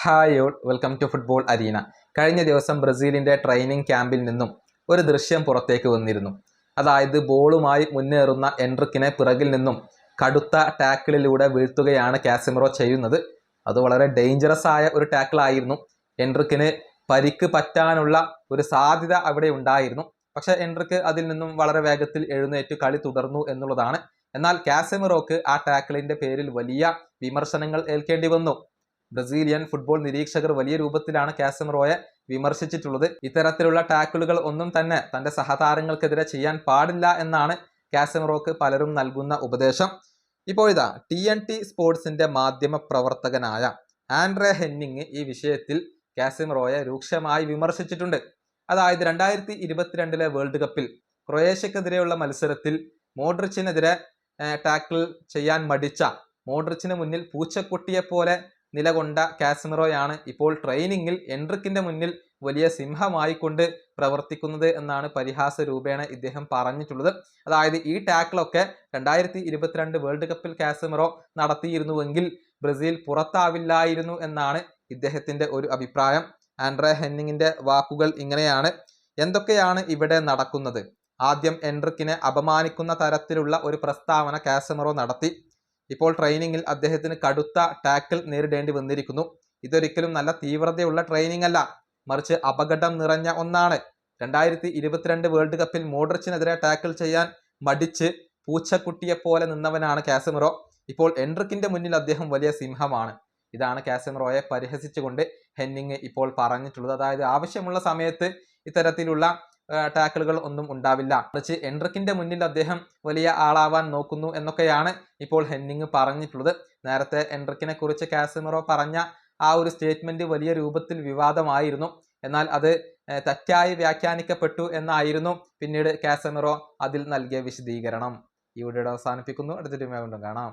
Hi all, welcome to football arena. കഴിഞ്ഞ ദിവസം ബ്രസീലിൻ്റെ training ക്യാമ്പിൽ നിന്നും ഒരു ദൃശ്യം പുറത്തേക്ക് വന്നിരുന്നു. അതായത് ബോളുമായി മുന്നേറുന്ന എൻട്രിക്കിനെ പിറകിൽ നിന്നും കടുത്ത ടാക്കിളിലൂടെ വീഴ്ത്തുകയാണ് കാസമിറോ ചെയ്യുന്നത്. അത് വളരെ ഡേഞ്ചറസ് ആയ ഒരു ടാക്കിളായിരുന്നു. എൻട്രിക്കിന് പരിക്ക് പറ്റാനുള്ള ഒരു സാധ്യത അവിടെ ഉണ്ടായിരുന്നു. പക്ഷേ എൻട്രിക്ക് അതിൽ നിന്നും വളരെ വേഗത്തിൽ എഴുന്നേറ്റ് കളി തുടർന്നു എന്നുള്ളതാണ്. എന്നാൽ കാസമിറോക്ക് ആ ടാക്കിളിൻ്റെ പേരിൽ വലിയ വിമർശനങ്ങൾ ഏൽക്കേണ്ടി വന്നു. ബ്രസീലിയൻ ഫുട്ബോൾ നിരീക്ഷകർ വലിയ രൂപത്തിലാണ് കാസമിറോയെ വിമർശിച്ചിട്ടുള്ളത്. ഇത്തരത്തിലുള്ള ടാക്കിളുകൾ ഒന്നും തന്നെ തൻ്റെ സഹതാരങ്ങൾക്കെതിരെ ചെയ്യാൻ പാടില്ല എന്നാണ് കാസമിറോക്ക് പലരും നൽകുന്ന ഉപദേശം. ഇപ്പോഴിതാ TNT സ്പോർട്സിന്റെ മാധ്യമ പ്രവർത്തകനായ ആൻഡ്രേ ഹെന്നിങ് ഈ വിഷയത്തിൽ കാസമിറോയെ രൂക്ഷമായി വിമർശിച്ചിട്ടുണ്ട്. അതായത് 2022 വേൾഡ് കപ്പിൽ ക്രൊയേഷ്യക്കെതിരെയുള്ള മത്സരത്തിൽ മോഡ്രിച്ചിനെതിരെ ടാക്കിൾ ചെയ്യാൻ മടിച്ച, മോഡ്രിച്ചിന് മുന്നിൽ പൂച്ചക്കുട്ടിയെ പോലെ നിലകൊണ്ട കാസമിറോയാണ് ഇപ്പോൾ ട്രെയിനിങ്ങിൽ എൻട്രിക്കിന്റെ മുന്നിൽ വലിയ സിംഹമായിക്കൊണ്ട് പ്രവർത്തിക്കുന്നത് എന്നാണ് പരിഹാസ രൂപേണ ഇദ്ദേഹം പറഞ്ഞിട്ടുള്ളത്. അതായത് ഈ ടാക്കിളൊക്കെ 2022 വേൾഡ് കപ്പിൽ കാസമിറോ നടത്തിയിരുന്നുവെങ്കിൽ ബ്രസീൽ പുറത്താവില്ലായിരുന്നു എന്നാണ് ഇദ്ദേഹത്തിന്റെ ഒരു അഭിപ്രായം. ആൻഡ്രേ ഹെന്നിങ്ങിന്റെ വാക്കുകൾ ഇങ്ങനെയാണ്: എന്തൊക്കെയാണ് ഇവിടെ നടക്കുന്നത്? ആദ്യം എൻട്രിക്കിനെ അപമാനിക്കുന്ന തരത്തിലുള്ള ഒരു പ്രസ്താവന കാസമിറോ നടത്തി. ഇപ്പോൾ ട്രെയിനിങ്ങിൽ അദ്ദേഹത്തിന് കടുത്ത ടാക്കിൾ നേരിടേണ്ടി വന്നിരിക്കുന്നു. ഇതൊരിക്കലും നല്ല തീവ്രതയുള്ള ട്രെയിനിങ് അല്ല, മറിച്ച് അപകടം നിറഞ്ഞ ഒന്നാണ്. 2022 വേൾഡ് കപ്പിൽ മോഡ്രിച്ചിനെതിരെ ടാക്കിൾ ചെയ്യാൻ മടിച്ച് പൂച്ചക്കുട്ടിയെ പോലെ നിന്നവനാണ് കാസമിറോ. ഇപ്പോൾ എൻട്രിക്കിന്റെ മുന്നിൽ അദ്ദേഹം വലിയ സിംഹമാണ്. ഇതാണ് കാസമിറോയെ പരിഹസിച്ചുകൊണ്ട് ഹെന്നിങ് ഇപ്പോൾ പറഞ്ഞിട്ടുള്ളത്. അതായത് ആവശ്യമുള്ള സമയത്ത് ഇത്തരത്തിലുള്ള ടാക്കിളുകൾ ഒന്നും ഉണ്ടാവില്ല, മറിച്ച് എൻട്രിക്കിന്റെ മുന്നിൽ അദ്ദേഹം വലിയ ആളാവാൻ നോക്കുന്നു എന്നൊക്കെയാണ് ഇപ്പോൾ ഹെന്നിങ് പറഞ്ഞിട്ടുള്ളത്. നേരത്തെ എൻട്രിക്കിനെ കുറിച്ച് കാസമിറോ പറഞ്ഞ ആ ഒരു സ്റ്റേറ്റ്മെന്റ് വലിയ രൂപത്തിൽ വിവാദമായിരുന്നു. എന്നാൽ അത് തെറ്റായി വ്യാഖ്യാനിക്കപ്പെട്ടു എന്നായിരുന്നു പിന്നീട് കാസമിറോ അതിൽ നൽകിയ വിശദീകരണം. ഈ വീഡിയോ അവസാനിപ്പിക്കുന്നു. അടുത്തൊരു വീഡിയോയിൽ കാണാം.